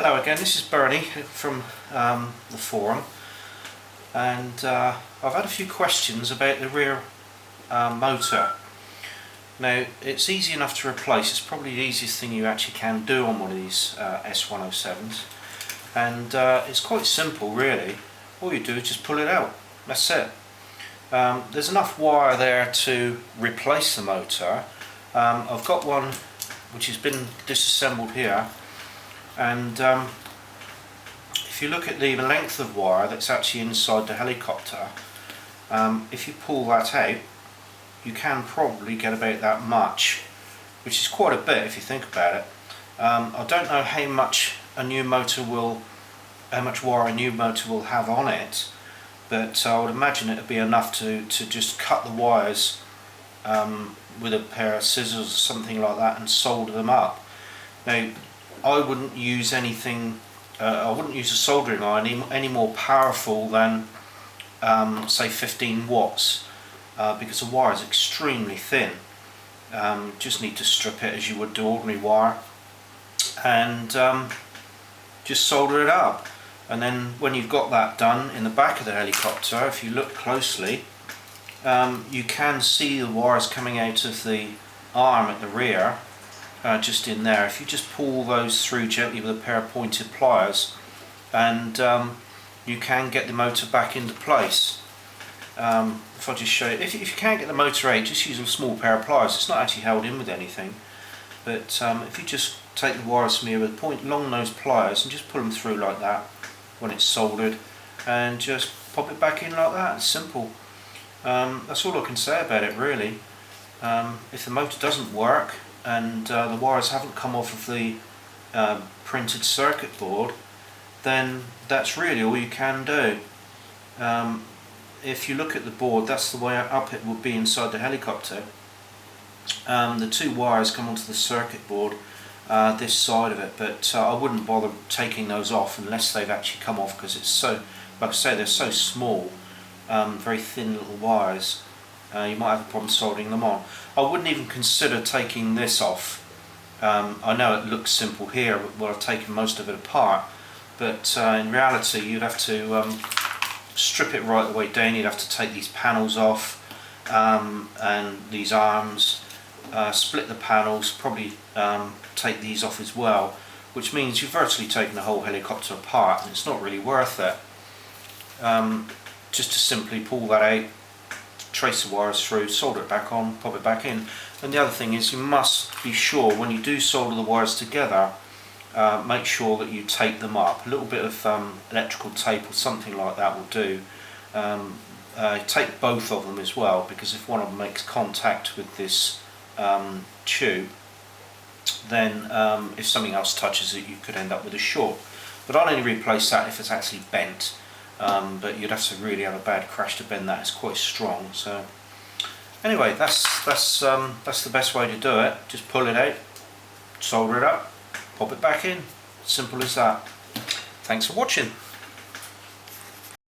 Hello again, this is Bernie from the forum, and I've had a few questions about the rear motor. Now, it's easy enough to replace. It's probably the easiest thing you actually can do on one of these S107s, and it's quite simple really. All you do is just pull it out, that's it. There's enough wire there to replace the motor. I've got one which has been disassembled here, and if you look at the length of wire that's actually inside the helicopter, if you pull that out, you can probably get about that much, which is quite a bit if you think about it. I don't know how much a new motor will, how much wire a new motor will have on it, but I would imagine it would be enough to just cut the wires with a pair of scissors or something like that and solder them up. Now, I wouldn't use anything, I wouldn't use a soldering iron any more powerful than say 15 watts because the wire is extremely thin. Just need to strip it as you would do ordinary wire and just solder it up. And then when you've got that done in the back of the helicopter, if you look closely, you can see the wires coming out of the arm at the rear, just in there. If you just pull those through gently with a pair of pointed pliers, and you can get the motor back into place. If I just show you, if you can't get the motor out, just use a small pair of pliers. It's not actually held in with anything, but if you just take the wires from here with long nose pliers and just pull them through like that when it's soldered, and just pop it back in like that. It's simple. That's all I can say about it really. If the motor doesn't work and the wires haven't come off of the printed circuit board, then that's really all you can do. If you look at the board, that's the way up it would be inside the helicopter. The two wires come onto the circuit board this side of it, but I wouldn't bother taking those off unless they've actually come off, because it's so, like I say, they're so small, very thin little wires. You might have a problem soldering them on. I wouldn't even consider taking this off. I know it looks simple here where I've taken most of it apart, but in reality you'd have to strip it right the way down. You'd have to take these panels off and these arms, split the panels, probably take these off as well, which means you've virtually taken the whole helicopter apart, and it's not really worth it. Just to simply pull that out, trace the wires through, solder it back on, pop it back in. And the other thing is, you must be sure when you do solder the wires together, make sure that you tape them up. A little bit of electrical tape or something like that will do. Tape both of them as well, because if one of them makes contact with this tube, then if something else touches it, you could end up with a short. But I'll only replace that if it's actually bent. But you'd have to really have a bad crash to bend that. It's quite strong. So anyway, that's the best way to do it. Just pull it out, solder it up, pop it back in. Simple as that. Thanks for watching.